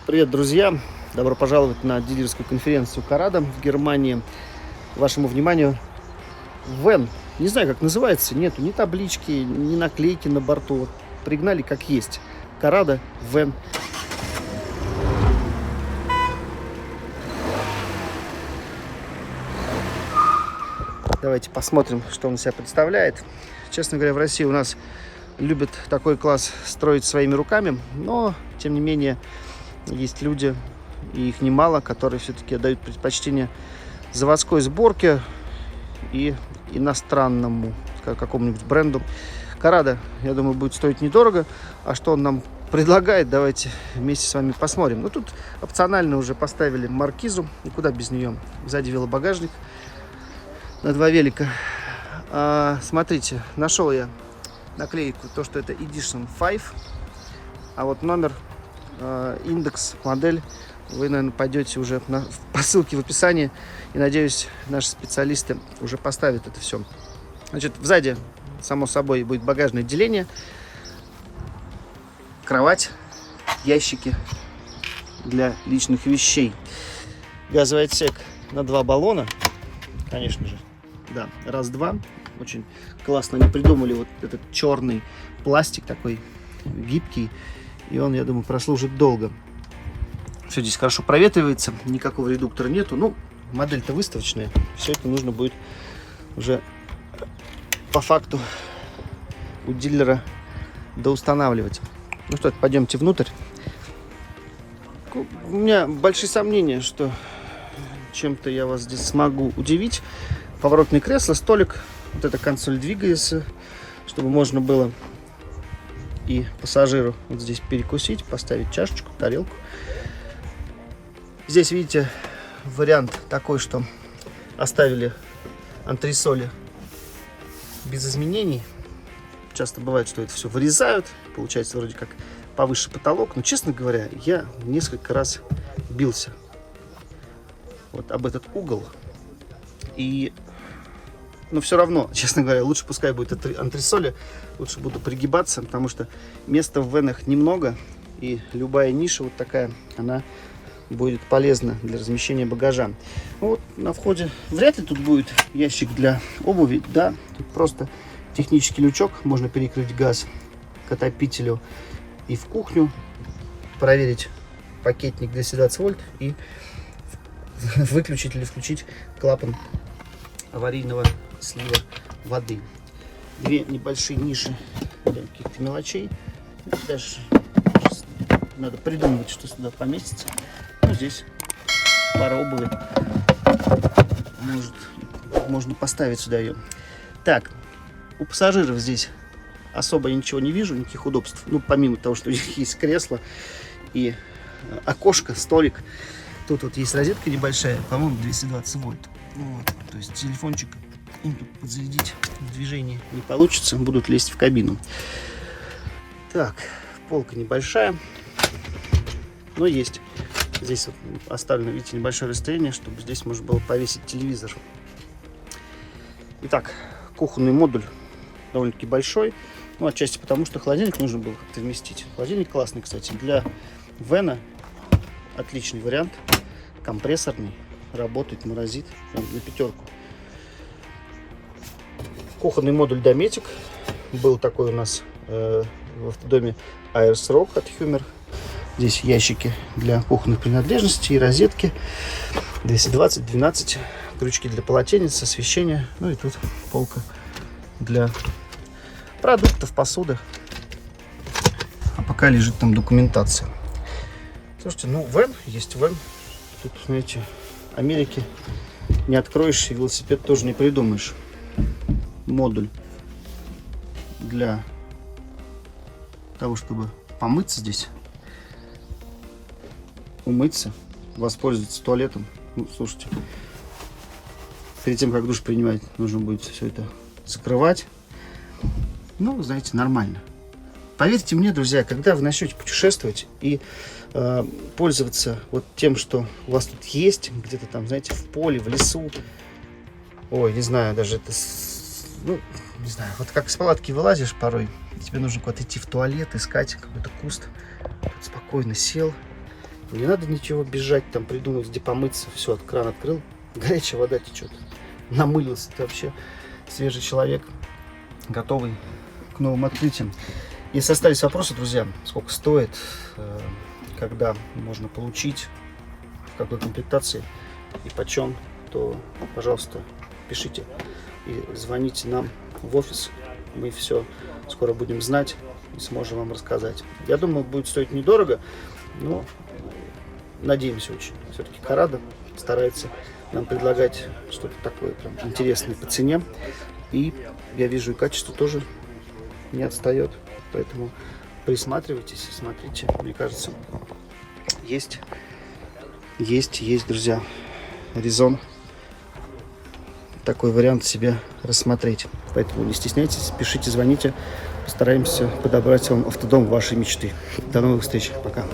Привет, друзья! Добро пожаловать на дилерскую конференцию Корада в Германии. Вашему вниманию вэн. Не знаю, как называется. Нету ни таблички, ни наклейки на борту. Вот пригнали как есть. Корада вэн. Давайте посмотрим, что он из себя представляет. Честно говоря, в России у нас любят такой класс строить своими руками, но, тем не менее, есть люди, и их немало, которые все-таки отдают предпочтение заводской сборке и иностранному, какому-нибудь бренду. Корада, я думаю, будет стоить недорого. А что он нам предлагает, давайте вместе с вами посмотрим. Ну, тут опционально уже поставили маркизу, и куда без нее. Сзади велобагажник на 2 велика. Смотрите, нашел я наклейку, то, что это Edition 5, а вот номер, индекс, модель вы, наверное, пойдете уже по ссылке в описании, и, надеюсь, наши специалисты уже поставят это все. Значит, сзади, само собой, будет багажное отделение, кровать, ящики для личных вещей, газовый отсек на 2 баллона, конечно же, да, раз-два. Очень классно они придумали вот этот черный пластик такой гибкий. И он, я думаю, прослужит долго. Все здесь хорошо проветривается. Никакого редуктора нету. Ну, модель-то выставочная. Все это нужно будет уже по факту у дилера доустанавливать. Ну что, пойдемте внутрь. У меня большие сомнения, что чем-то я вас здесь смогу удивить. Поворотное кресло, столик. Вот эта консоль двигается, чтобы можно было и пассажиру вот здесь перекусить, поставить чашечку, тарелку. Здесь, видите, вариант такой, что оставили антресоли без изменений. Часто бывает, что это все вырезают, получается вроде как повыше потолок. Но, честно говоря, я несколько раз бился вот об этот угол. Но все равно, честно говоря, лучше пускай будет антресоли, лучше буду пригибаться, потому что места в венах немного, и любая ниша вот такая, она будет полезна для размещения багажа. Вот на входе вряд ли тут будет ящик для обуви, да, тут просто технический лючок, можно перекрыть газ к отопителю и в кухню, проверить пакетник 220 вольт и выключить или включить клапан аварийного слива воды. 2 небольшие ниши для каких-то мелочей. Даже надо придумывать, что сюда поместится. Ну, здесь пара обуви. Можно поставить сюда ее. Так, у пассажиров здесь особо ничего не вижу, никаких удобств. Ну, помимо того, что у них есть кресло и окошко, столик. Тут вот есть розетка небольшая, по-моему, 220 вольт. Вот, то есть телефончик им тут подзарядить в движении не получится, будут лезть в кабину. Так, полка небольшая, но есть. Здесь вот оставлено, видите, небольшое расстояние, чтобы здесь можно было повесить телевизор. Итак, кухонный модуль довольно-таки большой, ну, отчасти потому, что холодильник нужно было как-то вместить. Холодильник классный, кстати, для вена отличный вариант, компрессорный, работает, морозит, прям на 5. Кухонный модуль Dometic. Был такой у нас в автодоме Aersrock от Hummer. Здесь ящики для кухонных принадлежностей и розетки. 220, 12. Крючки для полотенец, освещения. Ну и тут полка для продуктов, посуды. А пока лежит там документация. Слушайте, ну вэн, есть вэн. Тут, знаете, Америки не откроешь, и велосипед тоже не придумаешь. Модуль для того, чтобы помыться здесь, умыться, воспользоваться туалетом. Ну, слушайте, перед тем, как душ принимать, нужно будет все это закрывать. Ну, знаете, нормально. Поверьте мне, друзья, когда вы начнете путешествовать и пользоваться вот тем, что у вас тут есть, где-то там, знаете, в поле, в лесу, ой, не знаю, даже это, ну, не знаю, вот как с палатки вылазишь порой, тебе нужно куда-то идти в туалет, искать какой-то куст, тут спокойно сел Не надо ничего бежать, там придумать, где помыться. Все, кран открыл, горячая вода течет. Намылился ты вообще. Свежий человек, готовый к новым открытиям. Если остались вопросы, друзья, сколько стоит, когда можно получить, в какой комплектации и почем, то, пожалуйста, пишите и звоните нам в офис. Мы все скоро будем знать и сможем вам рассказать. Я думаю, будет стоить недорого, но надеемся очень. Все-таки Corrado старается нам предлагать что-то такое прям интересное по цене. И я вижу, и качество тоже не отстает. Поэтому присматривайтесь, смотрите. Мне кажется, есть, друзья, резон такой вариант себе рассмотреть. Поэтому не стесняйтесь, пишите, звоните. Постараемся подобрать вам автодом вашей мечты. До новых встреч. Пока.